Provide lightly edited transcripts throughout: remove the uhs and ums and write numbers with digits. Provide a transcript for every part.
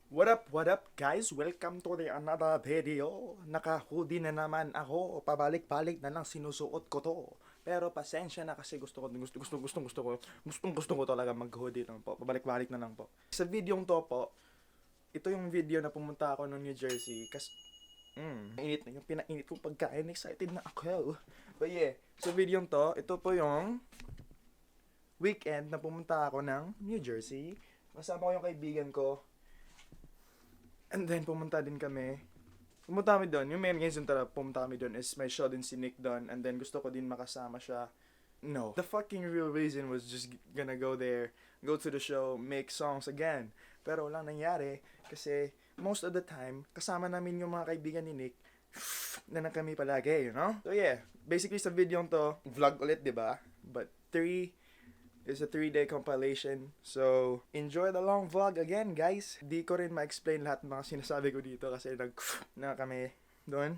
What up guys? Welcome to the another video. Naka-hoodie na naman ako. Pabalik-balik na lang sinusuot ko to. Pero pasensya na kasi gusto ko talaga mag-hoodie lang po. Pabalik-balik na lang po. Sa videong to po, ito yung video na pumunta ako ng New Jersey kasi init na yung pinainit kong pagkain. Excited na ako. But yeah, sa videong to, ito po yung weekend na pumunta ako ng New Jersey. Kasama ko yung kaibigan ko. And then, pumunta din kami. Pumunta kami doon. Yung main reason talaga pumunta kami doon is may show din si Nick doon. And then, gusto ko din makasama siya. No. The fucking real reason was just gonna go there, go to the show, make songs again. Pero walang nangyari. Kasi, most of the time, kasama namin yung mga kaibigan ni Nick na kami palagi, you know? So yeah, basically sa video to, vlog ulit, diba? But it's a 3-day compilation. So, enjoy the long vlog again, guys. Di ko rin ma-explain lahat ng mga sinasabi ko dito kasi na kami doon.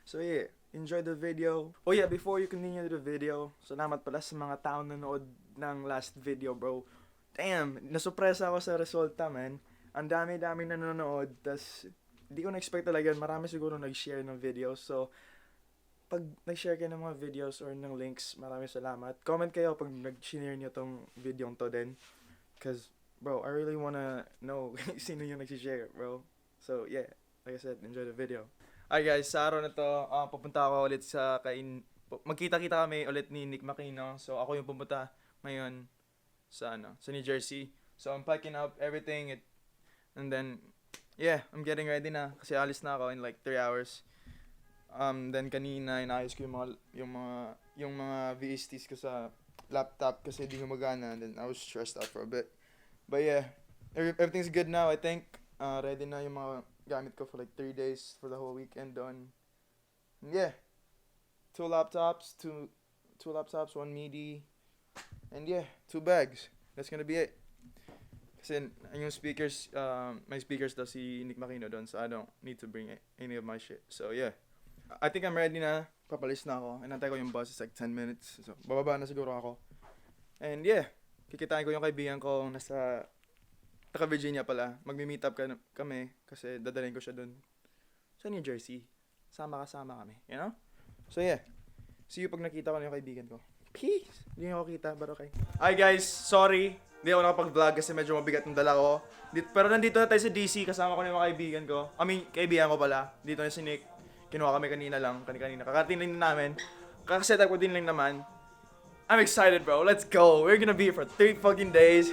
So, yeah. Enjoy the video. Oh yeah, before you continue the video, salamat pala sa mga taong nanood ng last video, bro. Damn, nasupresa ako sa resulta, man. Ang dami-dami na nanonood. Tas, di ko na-expect talaga. Marami siguro nag-share ng video. So, pag nag-share kayo ng mga videos or ng links, maraming salamat. Comment kayo pag nag-share nyo tong video to din. Cause, bro, I really wanna know sino yung nag-share, bro. So, yeah. Like I said, enjoy the video. Hi guys, sa araw na to, pupunta ako ulit sa magkita-kita kami ulit ni Nick Makino. So, ako yung pumunta ngayon sa New Jersey. So, I'm packing up everything. And then, yeah, I'm getting ready na. Kasi alis na ako in like 3 hours. Then kanina inayos ko yung mga VSTs ko sa laptop kasi di gumagana, and then I was stressed out for a bit. But yeah, everything's good now. I think ready na yung mga gamit ko for like 3 days for the whole weekend done. And yeah, two laptops, 1 MIDI, and yeah, 2 bags. That's gonna be it. Kasi yung speakers, my speakers daw si Nick Makino doon, so I don't need to bring any of my shit. So yeah. I think I'm ready na. Papalis na ako. Inantay ko yung bus is like 10 minutes. So, bababa na siguro ako. And yeah, kikitain ko yung kaibigan ko nasa Virginia pala. Magmi-meet up kami kasi dadalhin ko siya dun sa New Jersey. Sama-kasama kami. You know? So yeah. See you pag nakita ko na yung kaibigan ko. Peace! Hindi ako kita, but okay. Hi guys! Sorry. Hindi ako nakapag-vlog kasi medyo mabigat yung dala ko. Pero nandito na tayo sa DC. Kasama ko na yung mga kaibigan ko. Kaibigan ko pala. Dito na si Nick. Kinuha kami kanina. Kakatin lang namin. Kakaset up ko din lang naman. I'm excited, bro. Let's go. We're gonna be here for 3 fucking days.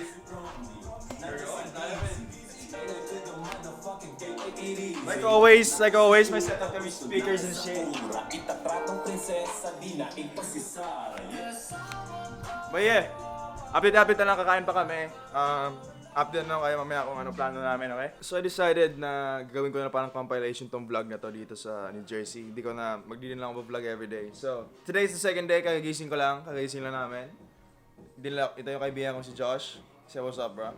Like always, may setup kami speakers and shit. But yeah, update na lang, kakain pa kami. Update na lang kayo mamaya kung ano plano namin, okay? So I decided na gawin ko na parang compilation tong vlog na to dito sa New Jersey. Hindi ko na magdidin lang ako vlog everyday. So, today is the second day, kagagising lang namin. Ito yung kaibigan ko si Josh. Say what's up, bro.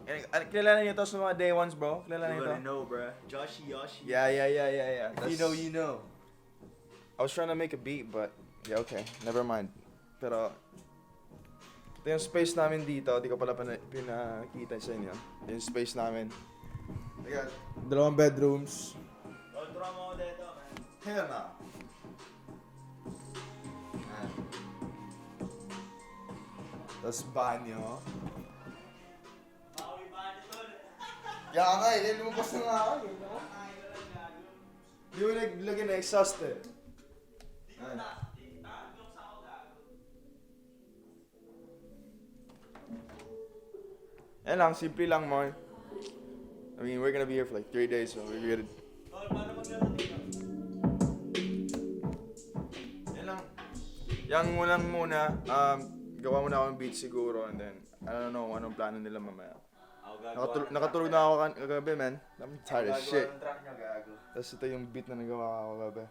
Kilala niyo to sa mga day ones, bro? Kilala niyo to? You know, bro. Joshy Yoshi. Yeah. You know. I was trying to make a beat, but yeah, okay. Never mind. Pero ito yung space namin dito. Di ko pala pinakita sa inyo. Yung space namin. Teka, 2 bedrooms. Control mo dito, man. Hell na. Tapos banyo. Bawi ba nito? Kaya nga eh, lumabas na nga ako. Di mo naglagay na exhaust eh. Yan lang, simple lang mo. I mean, we're gonna be here for like 3 days, so we're good. Paano maglaro dito? Yan lang. Yang muna, gawa muna ako ng beat siguro, and then, I don't know anong plano nila mamaya. Nakatulog na ako kagabi, man. I'm tired as shit. Tapos ito yung beat na nagawa ko kagabi.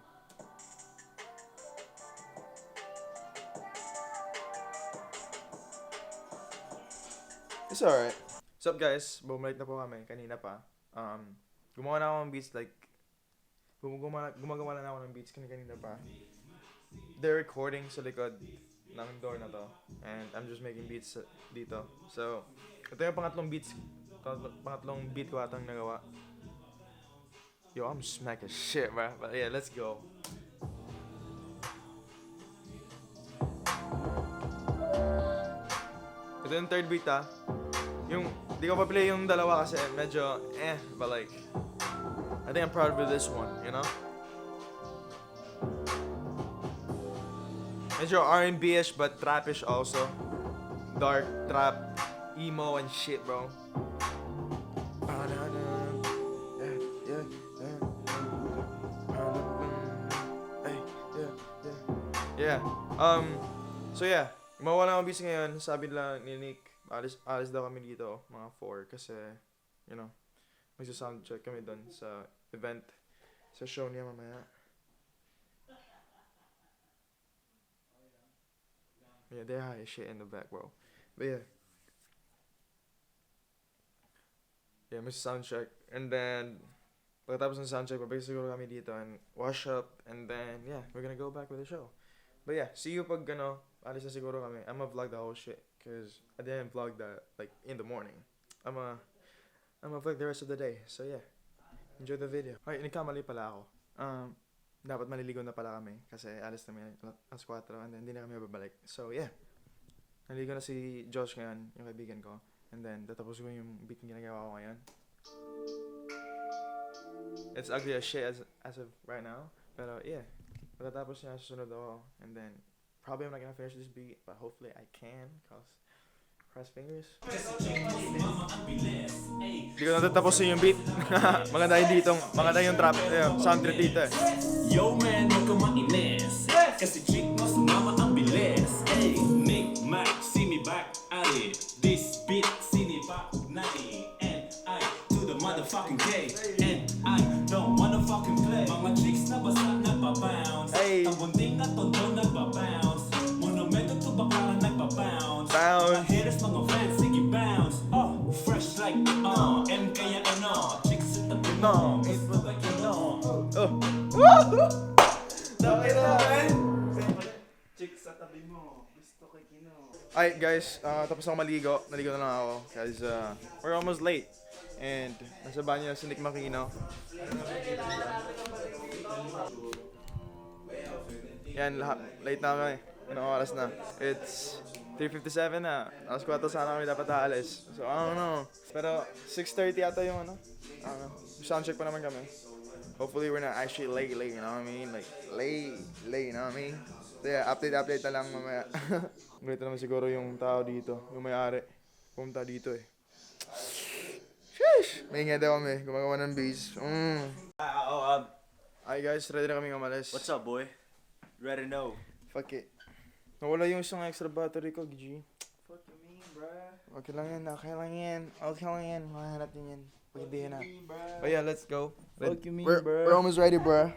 It's alright. What's up guys? Bumalik na po kami. Kanina pa. Gumawa na ako ng beats like... Gumagawa na ako ng beats kanina pa. They're recording sa likod ng door na to. And I'm just making beats dito. So, ito yung pangatlong beats Pangatlong beat ko atang nagawa. Yo, I'm smacking shit, bro. But yeah, let's go. Ito yung third beat Yung, di ko pa play yung dalawa kasi medyo but like, I think I'm proud with this one, you know? Medyo R&B-ish but trap-ish also. Dark, trap, emo and shit, bro. Yeah. So yeah, mawala akong busy ngayon. Sabi nila ni Nick, alis daw kami dito, mga 4 kasi, you know, magsa-sound check kami doon sa event, sa show niya mamaya. Yeah, they're high as shit in the back, bro. But yeah. Yeah, magsa-sound check. And then, pagkatapos ng sound check, babalik siguro kami dito and wash up. And then, yeah, we're gonna go back with the show. But yeah, see you pag alis na siguro kami. I'm gonna vlog the whole shit. Cause I didn't vlog that, like, in the morning. I'm gonna vlog the rest of the day. So yeah, enjoy the video. Okay, nagkamali pala ako. Dapat maliligo na pala kami. Kasi alis na alas 4 and then hindi na kami babalik. So yeah, naliligo na si Josh ngayon, yung kaibigan ko. And then, tatapos ko yung beat na ginagawa ko ngayon. It's ugly as shit as of right now. Pero yeah, pagkatapos niya, susunod ako. And then, probably I'm not gonna finish this beat, but hopefully I can, cause cross fingers. Hindi ko natatapusin yung beat. Maganda yung trap, sound trip dito eh. Yo man, huwag ka mainis kasi chick mo sumama ang bilis. Hey, Nick, Mac, see me back at it. This beat, sinipak na and I to the motherfucking K. And I don't wanna fucking play. Mga chicks na basta nagpa-bounce. Hey. Ang bunting na tondo nagpa-bounce. Monumento to bakara nagpa-bounce. Bounce. Mga haters, mga fans, sige bounce. Oh, fresh like M kaya ano. Chicks sa tabi mo, it's like you know. Chicks sa tabi mo. Gusto kay Kino. Alright guys, tapos ako maligo. Naligo na lang ako. Cause we're almost late. And nasa banyo si Nick Makino. Yan, late na kami. Anong oras na? It's 3:57 na. Alas 4 sana kami dapat aalis. So I don't know. Pero 6:30 yata yung I don't know. Soundcheck pa naman kami. Hopefully we're not actually late, you know what I mean? Like, late, you know what I mean? So yeah, update na lang mamaya. Ganito naman siguro yung tao dito, yung may-ari. Pumunta dito eh. Sheesh! May ingay daw kami, gumagawa ng beats. Hi guys, ready na kami umalis. What's up, boy? Ready to know. Fuck it. Nawala yung isang extra battery ko, G. Fuck you mean, bruh? Okay lang yan. Mahanap din yan. Pag hindi na. But yeah, let's go. Fuck you mean, we're almost ready, bro.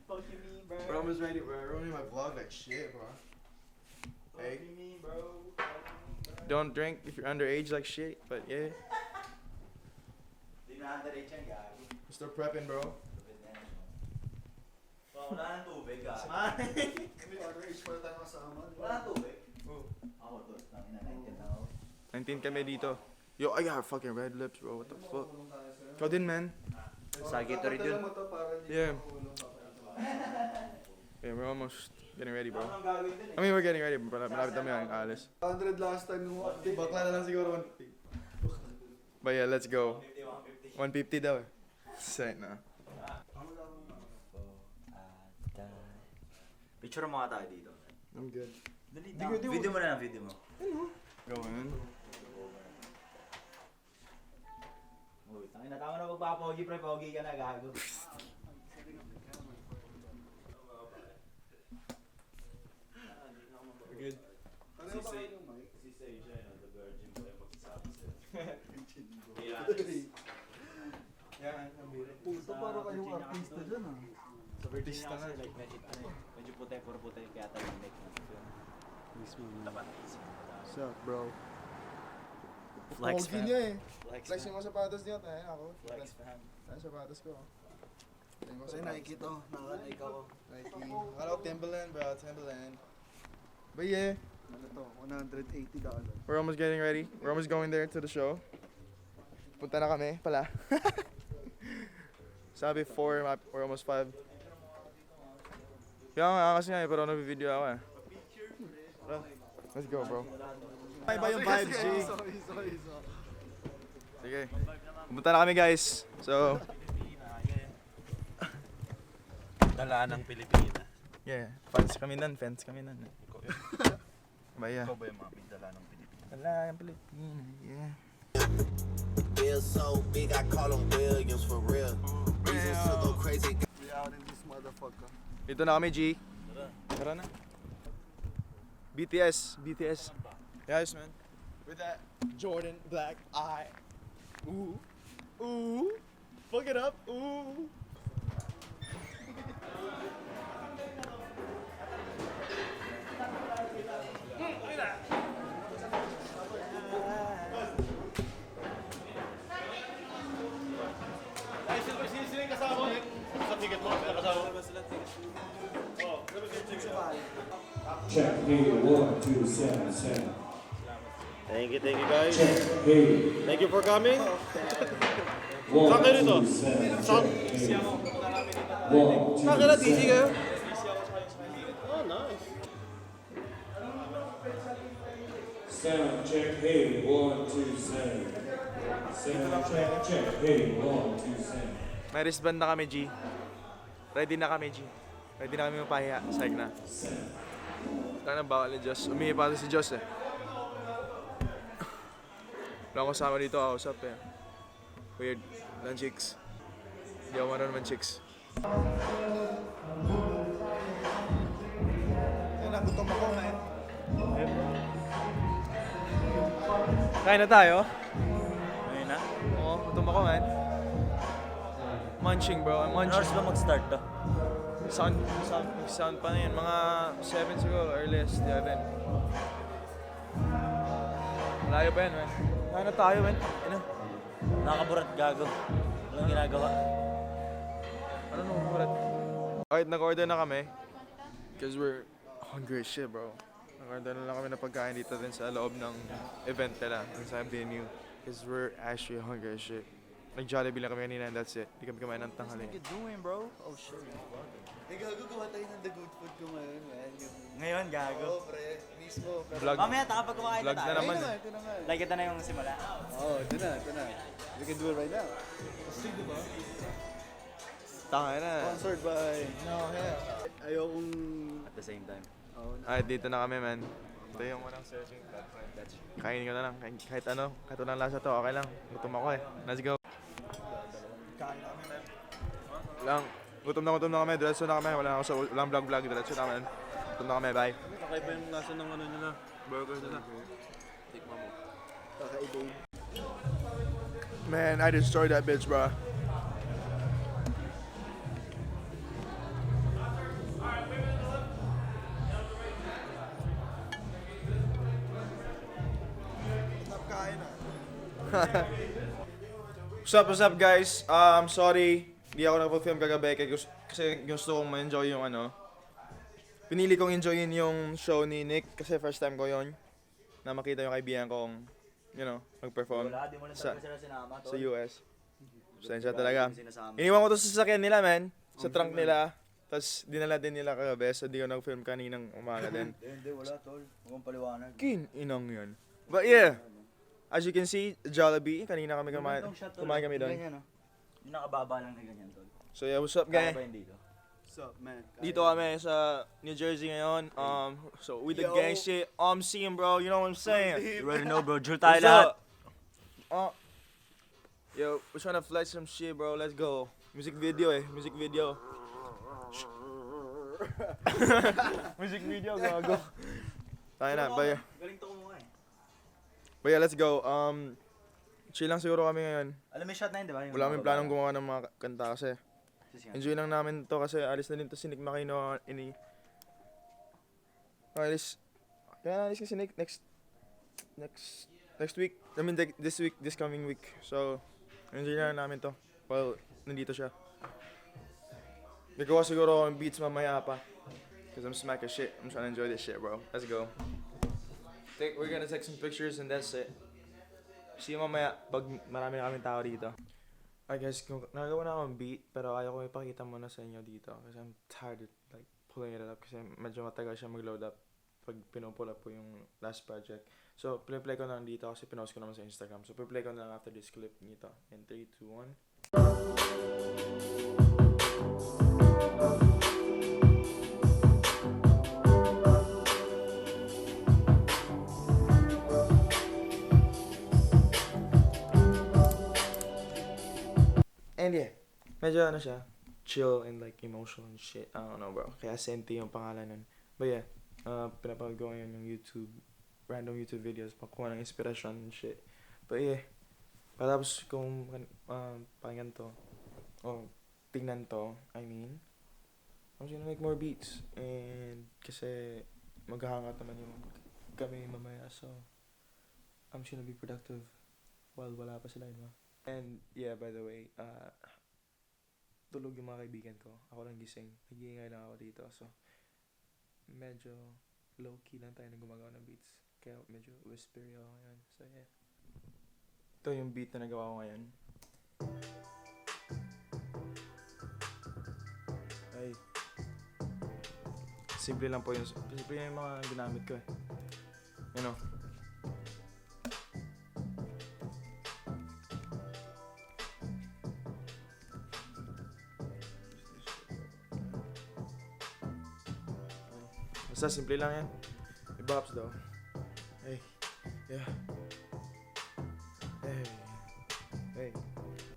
Fuck you mean, bruh? We're almost ready, bro. We're only my vlog like shit, bro. Fuck you mean, bro? Don't drink if you're underage like shit, but yeah. Di na underage yan, gago. Still prepping, bro. Wala nang tubig, gago. Underage pala tayo kasama. Wala nang tubig. Oh. Ako to, tangina na yun na ako. 19 kami dito. Yo, I got fucking red lips, bro. What the fuck? Ikaw din, man. Sagito rin yun. Yeah. Yeah, we're almost getting ready, bro. Ano nang gagawin din eh? I mean, we're getting ready, bro. Malapit kami ang alis. 100 last time nung update. Bakla na lang siguro 150. But yeah, let's go. 150 daw eh. Set na. Picture mo nga tayo dito. I'm good. Dali na. Video mo na lang, video mo. Go in. Uy, tangina, tama na magpapogi, pre. Pogi ka na, gago. We're good. Ano ba kayo yung mic? Si Xaje, the virgin boy, magsasabi sa'yo. Yeah, I'm good. Puto, parang kayong artista dyan ah. Sa virgin Artista niya kasi, na. like, medyo puti, puro puti, kaya tayo yung neck na. Mismo. Tapat na isip. What's up, bro? Flex, Pogi fam. niya eh. Flex, Flex fam. yung mga sapatos niya. Tayo ako. Flex, fam. Tayo sapatos ko. Tayo mga Kasi sapatos. Nike to. Naka-Nike ako. Nike. Akala ko Timberland, bro. Timberland. But yeah, Ano to? $180. we're almost getting ready. We're almost going there to the show. Punta na kami pala. Sabi 4 or almost 5. Kaya nga kasi nga pero nag-video ako eh. Let's go bro. Iba yung vibes, G. Sige. Pumunta na kami guys. So, Dala ng Pilipinas. yeah. Fans kami nun. Baya. Ikaw ba yung mga dala ng Pilipinas? Wala yung Pilipinas. Yeah. Feel so big, I call him Williams for real. Reasons to go crazy. We out in this motherfucker. Ito na kami, G. Tara na. BTS. Yes, man. With that Jordan black eye. Ooh. Ooh. Fuck it up. Ooh. Check, hey, 1, 2, 7, 7. Thank you guys. Check, hey, Thank you for coming. 1, kayo rito? 2, 7, Saan? check, hey. 1, 2, Nakakala, DC 7. kayo? Oh, nice. Sound check, hey, 1, 2, 7. Sound check, hey, 1, 2, 7. May wristband na kami, G. Ready na kami, G. Ready na kami mapahiya. Psych na. Sana bawal ni Diyos. Umihi pa si Diyos eh. Wala akong kasama dito. Kausap eh. Weird. Walang chicks. Hindi ako marunong man chicks. Ayun, nagutom ako, man. Kain na tayo? Ngayon na? Oo, gutom ako, man. Munching, bro. I'm munching. ba mag-start to? Sound pa na yun. Mga 7 siguro, earliest, 11. Malayo pa yan, man. Kaya na tayo, man. Ano? Nakaburat gago. Walang ginagawa. Ano nung urat? Alright, nag-order na kami. Because we're hungry as shit, bro. Nag-order na lang kami ng pagkain dito din sa loob ng event nila. Sa venue. Because we're actually hungry as shit. Nag-Jollibee lang kami kanina and that's it. Hindi kami kumain ng tanghali. What you doing, bro? Oh, shit. Gagawa tayo ng the good food ko ngayon, man. Ngayon, gago. Oo, pre. Mismo. Pero... Vlog. Mamaya, kapag kumakain Vlog na na tayo. naman. Ito na nga. Like, ito na yung simula. Oo, ito na. We can do it right now. Kasi diba? Tanga na. Sponsored by... No, hell. Ayokong... At the same time. Alright, dito na kami, man. Ito yung walang searching platform. Kainin ko na lang. Kahit ano, kahit walang lasa to, okay lang. Gutom ako eh. Let's go. Kain na kami, man. Lang. Gutom na kami. Diretso na kami. Walang vlog. Diretso na kami. Gutom na kami. Bye. Kakaiba yung lasa ng ano nila. Burger nila. Tikman mo. Kakaibig. Man, I destroyed that bitch, bro. What's up guys? Sorry, hindi ako nagpo-film kagabi kasi gusto kong ma-enjoy yung ano. Pinili kong enjoyin yung show ni Nick kasi first time ko yon na makita yung kaibigan kong, you know, mag-perform Wala, di mo na sa, talaga sila sinama, sa tol. US. Pasensya talaga. Sinasama. Iniwan ko to sa sasakyan nila, man. Sa trunk nila. Tapos dinala din nila kagabi so di ko nag-film kaninang umaga din. Hindi, wala, tol. Huwag mong paliwanag. Inang yun. But yeah, as you can see, Jollibee, kanina kami kumain kami doon. Yung nakababa lang na ganyan, tol. So yeah, what's up Kaya guys? ba yun dito? What's up, man? Dito kami sa New Jersey ngayon. So with the Yo. gang shit, seeing bro, you know what I'm saying? You already know, bro. Jewel tayo What's lahat. up? Yo, we're trying to flex some shit, bro. Let's go. Music video. Music video, gago. Tayo na, bye. Galing to kumuha eh. But yeah, let's go. Chill lang siguro kami ngayon. Alam mo yung shot na yun, di ba? Yung Wala kaming nakababa planong lang. gumawa ng mga kanta kasi Sige. enjoy lang namin to kasi alis na din to si Nick Makino alis kasi Nick next week. I mean this coming week. So enjoy na namin to while nandito siya. Nagawa siguro ako ng beats mamaya pa because I'm smack as shit. I'm trying to enjoy this shit, bro. Let's go. We're gonna take some pictures and that's it. See you mamaya pag marami na kaming tao dito. I guess, kung nagagawa na akong beat, pero ayaw ko ipakita muna sa inyo dito. Kasi I'm tired of like pulling it up. Kasi medyo matagal siya mag-load up pag pinupull up po yung last project. So, play ko na lang dito kasi pinost ko naman sa Instagram. So, play ko na lang after this clip nito. In 3, 2, 1. And yeah, medyo ano siya, chill and like emotional and shit. I don't know bro, kaya Senti yung pangalan nun. But yeah, pinapanood ko ngayon yung YouTube, random YouTube videos, pakuha ng inspiration and shit. But yeah, patapos kung pakinggan to, o tingnan to, I mean, I'm just gonna make more beats. And kasi maghahangat naman yung kami mamaya, so I'm just gonna be productive while wala pa sila, diba? And yeah, by the way, tulog yung mga kaibigan ko. Ako lang gising. Nag-iingay lang ako dito. So, medyo low-key lang tayo na gumagawa ng beats. Kaya medyo whispery ako ngayon. So yeah. Ito yung beat na nagawa ko ngayon. Ay. Simple lang po yung mga ginamit ko eh. You know. Basta simple lang yan. I-bops daw. Hey. Yeah. Hey.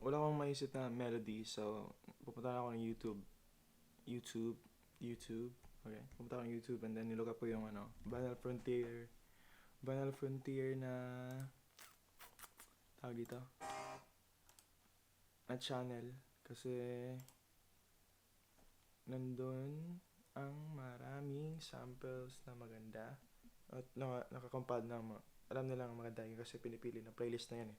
Wala akong maisip na melody, so pupunta na ako ng YouTube. Okay. Pupunta ako ng YouTube and then nilook up ko yung Banal Frontier na tawag dito. Na channel. Kasi nandun ang maraming samples na maganda at nakakompad na alam nila ang maganda yun kasi pinipili na playlist na yan eh.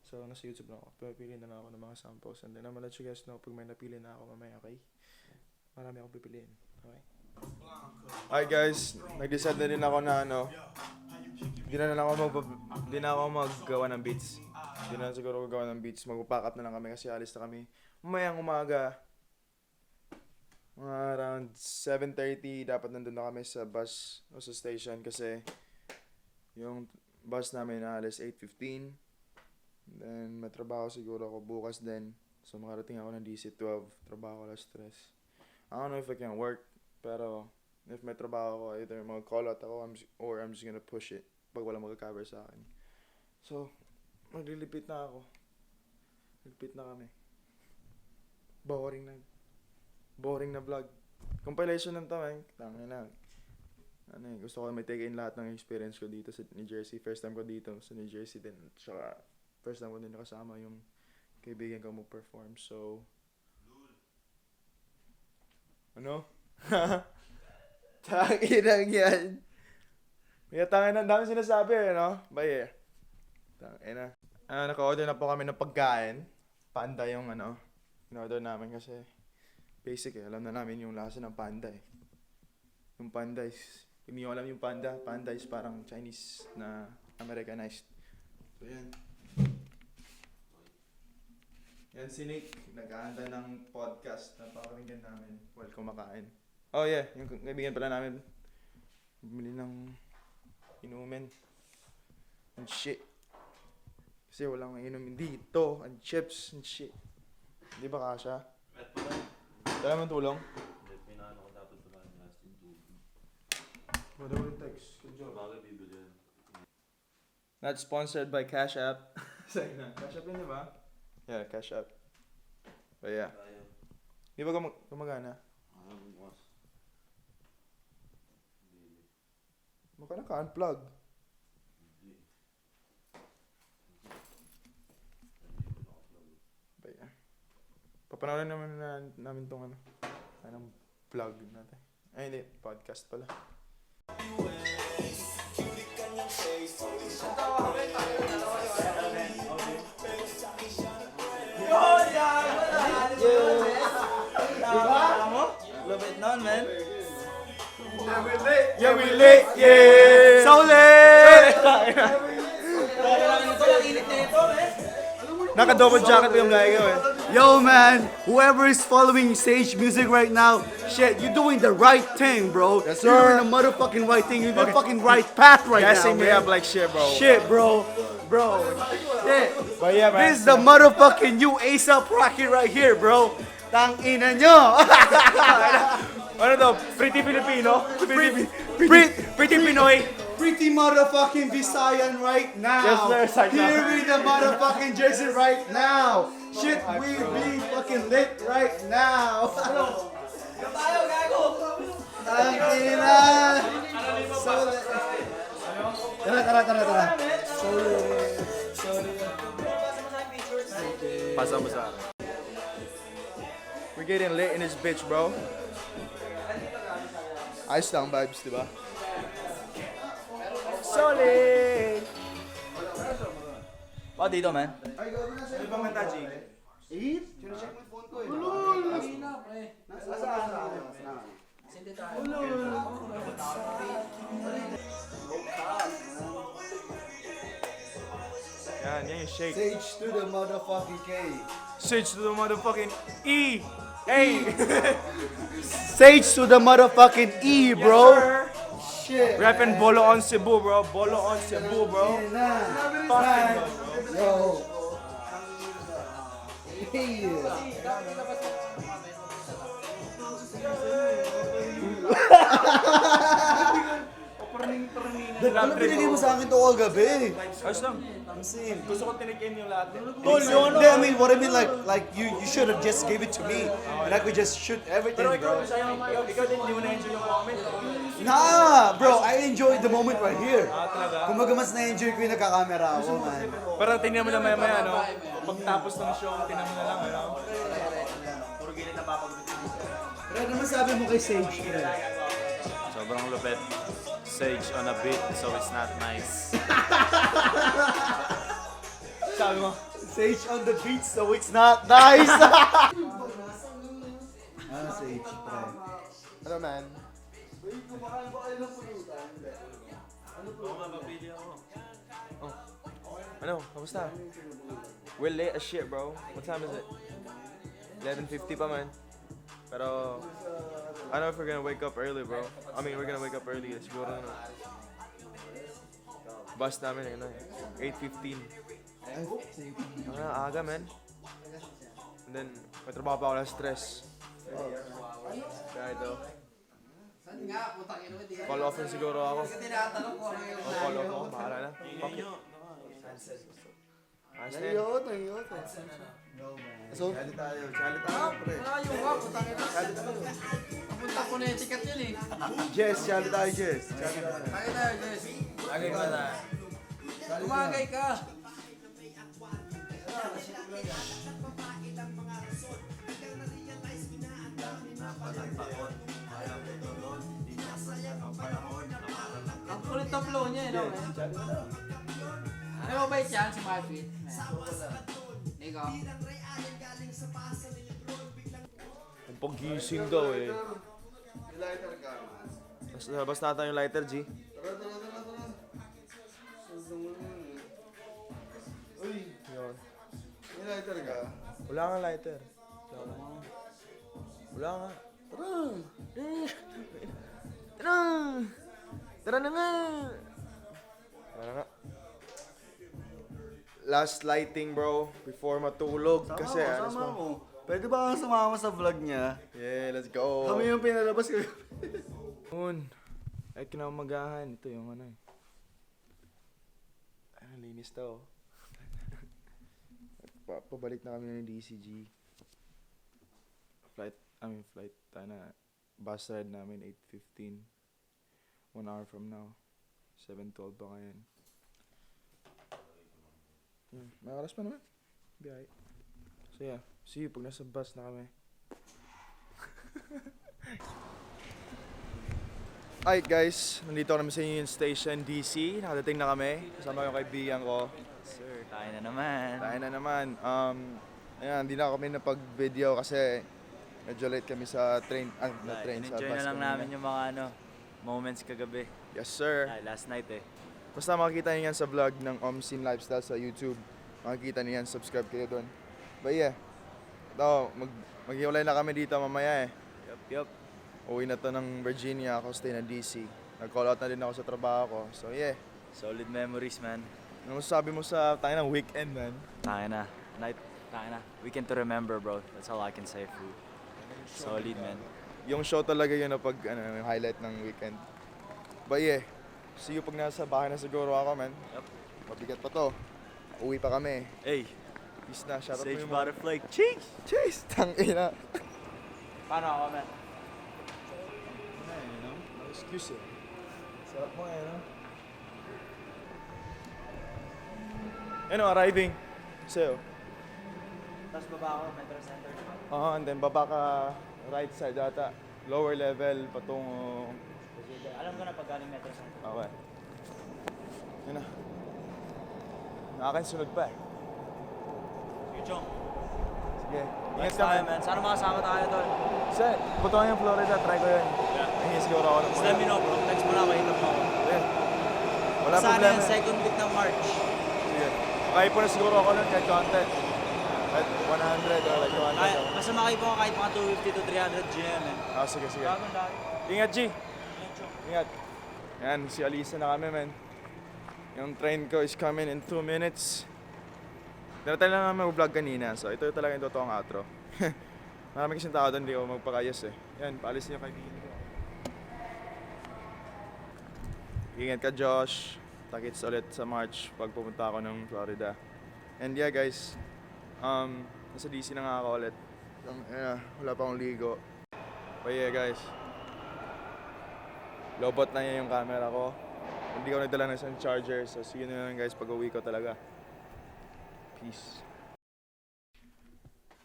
So nasa YouTube na ako, pinipili na lang ako ng mga samples and then I'm gonna let you guys know pag may napili na ako mamaya, okay? Marami akong pipiliin, okay? Alright guys, nag-decide na din ako na hindi na ako maggawa ng beats. Hindi na siguro gagawa ng beats, mag-pack up na lang kami kasi alis na kami mamayang umaga. Around 7:30 dapat nandun na kami sa bus o sa station kasi yung bus namin aalis 8:15. Then may trabaho siguro ako bukas din. So makarating ako ng DC 12. Trabaho ko alas 3. I don't know if I can work, pero if may trabaho ako, either mag-call out ako or I'm just gonna push it pag wala mag-cover sa akin. So, maglilipit na ako. Lipit na kami. Boring na vlog. Compilation lang to, man. Tangin na. Gusto ko may take in lahat ng experience ko dito sa New Jersey. First time ko dito sa New Jersey din. Tsaka, first time ko din nakasama yung kaibigan ko mag-perform. So, Tangin yan. May tangin ang dami sinasabi, Baye. Tangin na. Naka-order na po kami ng pagkain. Panda yung in-order namin kasi basic alam na namin yung lasa ng panda eh. Yung panda is, hindi nyo alam yung panda. Panda is parang Chinese na Americanized. So yan. Yan si Nick, nag-aanda ng podcast na pakinggan namin while kumakain. Oh yeah, yung kaibigan pala namin, bumili ng inumin and shit. Kasi walang inumin dito, and chips and shit. Di ba kasha? Kaya naman tulong? What do you text? Good job. Not sponsored by Cash App. Cash App yun, di ba? Yeah, Cash App. But yeah. Di ba gumagana? Baka naka-unplug. But yeah. Papanoorin namin tong anong vlog natin. Ay hindi, podcast pala. Love it nun, man. Yeah, we lit! Yeah! So lit! Ito lang init na yun. Naka-double jacket yung guy ko eh. Yo, man, whoever is following Sage Music right now, shit, you're doing the right thing, bro. Yes, You're sir. doing the motherfucking right thing. You're the fucking right path right Guys, now, say me man. up like shit, bro. Shit, bro. Bro. Shit. But yeah, man. This is the motherfucking new ASAP Rocky right here, bro. Tang ina nyo. Ano to? Pretty Filipino? Pretty Pinoy? Pretty motherfucking Visayan right now. Yes, sir, Sakta. Give me the motherfucking jersey right now. Shit, we be fucking lit right now. Tang ina. Tara. Pasa mo sa akin. We're getting lit in this bitch, bro. Ayos lang vibes, diba? Solid! Oh, dito, man. Ano bang kanta, G? Check mo yung phone ko eh. Yan yung shake. Sage to the motherfucking K. Switch to the motherfucking E! A! Sage to the motherfucking E, bro. Shit. Rapping Bolo on Cebu, bro. Bolo on Cebu, bro. Fucking Yo. Yeah. Ano binigay mo sa akin to kagabi? Ayos lang. Sim. Gusto ko tinikin yung lahat. Tol, I mean, what I mean, like you should have just gave it to me, and I could just shoot everything, Pero ikaw, bro. ikaw din, hindi mo na-enjoy yung moment. Nah, bro, I enjoyed the moment right here. Talaga? Kumbaga mas na-enjoy ko yung nagkakamera ako, man. Pero tingnan mo na maya-maya, no? Pagtapos ng show, tingnan mo na lang, ano? Puro gilid na papagod. Pero ano masabi mo kay Sage? Sobrang lupit. Sage on a beat, so it's not nice. Sabi mo, Sage on the beat, so it's not nice. Ano Sage, pre? ano man? Ano? Kamusta? We're late as shit, bro. What time is it? 11:50 pa, man. Pero, I don't know if we're gonna wake up early, bro. I mean, we're gonna wake up early. Siguro na. Bus namin, ano, 8:15. Ano na, aga, man. And then, may trabaho pa ako na stress. Kaya ito. Call off na siguro ako. Call off ako, bahala na. Fuck it. Ayos na yun. So, Punta ko na yung sikat yun eh. Jess, sali tayo, Jess. Bakit tayo, Jess? Lagay ko na. Umagay ka. Ang kulit ng flow niya, no? May mabait yan si Marvin. Ikaw. Ang pagising daw eh. Labas na tayo yung lighter, G. Uy, Yun. may lighter ka? Wala nga lighter. Wala nga. Tara! Tara na nga! Tara nga. Last lighting, bro. Before matulog. Kasi, alas Sama mo. mo. Pwede ba kang sumama sa vlog niya? Yeah, let's go. Kami yung pinalabas ko. Yun. Ay, kinamagahan. Ito yung ano eh. Ay, linis to. Pabalik na kami ng DCG. Flight tayo na. Bus ride namin, 8:15. 1 hour from now. 7:12 pa ngayon. May oras pa naman. Biyahe. So yeah, see you pag nasa bus na kami. Alright guys, nandito kami sa Union Station, DC. Nakadating na kami. Kasama yung kaibigan ko. Sir, tayo na naman. Tayo na naman. Ayan, hindi na kami napag-video kasi medyo late kami sa train. Sa Enjoy bus na lang kanina. namin yung mga moments kagabi. Yes sir. Ay, last night eh. Basta makikita niyo yan sa vlog ng Omsin Lifestyle sa YouTube. Makikita niyan, subscribe kayo doon. But yeah, ito, maghiwalay na kami dito mamaya eh. Yup. Uwi na to ng Virginia, ako stay na DC. Nag-call out na din ako sa trabaho ko. So yeah, Solid memories, man. ano sabi mo sa tayo ng weekend, man? Tangina. Weekend to remember, bro. That's all I can say for you. Solid, man. Yung show talaga yun na pag yung highlight ng weekend. But yeah, see you pag nasa bahay na siguro ako, man. Yup. Mabigat pa to. Uwi pa kami. Hey, Peace na, shout out mo Sage yung mga... Butterfly. Cheeks! Chase! Tangina! Paano ako, man? No excuse eh. Sarap mo eh, no? Ano, arriving. Sa'yo. Tapos baba ako, Metro Center. And then baba ka right side ata. Lower level, patungo... Kasi alam ko na pag galing Metro Center. Okay. Yun na. Nakakin sunod pa eh. Sige, Chong. Sige. Ingat Next ka, time, man. man. Sana makasama tayo, tol. Sir, punta ko yung Florida. Try ko yun. Yeah. Hingi siguro ako ng Just let me know, bro. Text mo na, makita mo ako. Yeah. Wala Sana problema. yan, second week ng March. Sige. Kaya po na siguro ako nun kahit content. At 100 or like 200. Kaya, basta makaipo ka kahit mga 250 to 300 GM eh. Sige. Bagong dahil. Ingat, G. Ingat. Yan, si Alisa na kami, man. Yung train ko is coming in 2 minutes. Daratay lang namin mag-vlog kanina, so ito talaga yung totoong outro. Marami kasing tao doon, hindi ako magpakayos eh. Yan, paalis niyo kaibigan ko. Ingat ka, Josh. Takits ulit sa March pag pumunta ako ng Florida. And yeah, guys, nasa DC na nga ako ulit. Wala pa akong ligo. But yeah, guys, lobot na yan yung camera ko. Hindi ko nagdala ng isang charger, so see you na lang guys pag uwi ko talaga. Peace.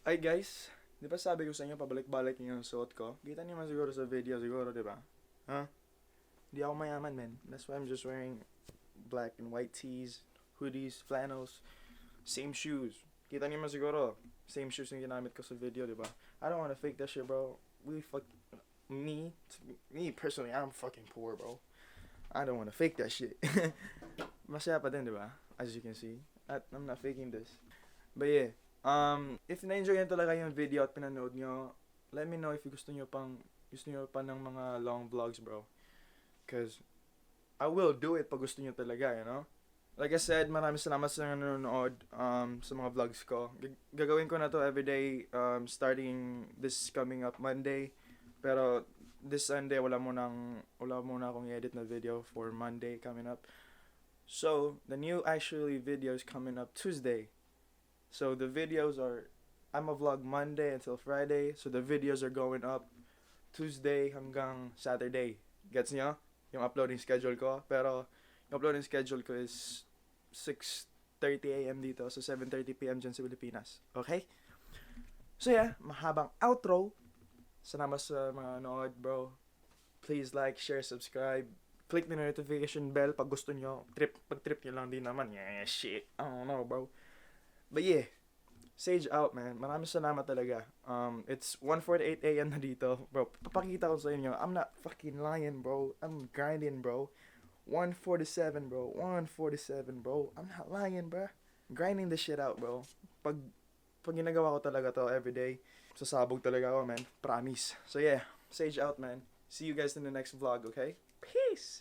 Ay guys, di ba sabi ko sa inyo pabalik-balik yung suot ko? Kita niyo man siguro sa video siguro, di ba? Huh? Hindi ako mayaman, man. That's why I'm just wearing black and white tees, hoodies, flannels, same shoes. Kita niyo man siguro, same shoes yung ginamit ko sa video, di ba? I don't wanna fake that shit, bro. Me personally, I'm fucking poor, bro. I don't wanna fake that shit. Masaya pa din, di ba? As you can see. At I'm not faking this. But yeah, if na-enjoy nyo talaga yung video at pinanood nyo, let me know if gusto nyo pa ng mga long vlogs, bro. Cause I will do it pag gusto nyo talaga, you know? Like I said, maraming salamat sa nanonood sa mga vlogs ko. Gagawin ko na to everyday starting this coming up Monday. Pero this Sunday wala muna akong i-edit na video for Monday coming up. So, the new actually video is coming up Tuesday. So, the videos are, I'm a vlog Monday until Friday. So, the videos are going up Tuesday hanggang Saturday. Gets nyo? Yung uploading schedule ko. Pero, yung uploading schedule ko is 6:30 AM dito. So, 7:30 PM dyan sa Pilipinas. Okay? So, yeah. Mahabang outro. Salamat sa mga nanood, bro. Please like, share, subscribe. Click the notification bell pag gusto nyo. Pag trip nyo lang din naman. Yeah, shit. I don't know, bro. But yeah. Sage out, man. Maraming salamat talaga. It's 1:48 AM na dito. Bro, papakita ko sa inyo. I'm not fucking lying, bro. I'm grinding, bro. 1:47, bro. 1:47, bro. I'm not lying, bro. I'm grinding this shit out, bro. Pag ginagawa ko talaga to everyday, sasabog talaga ako, man. Promise. So yeah, Sage out, man. See you guys in the next vlog, okay? Peace!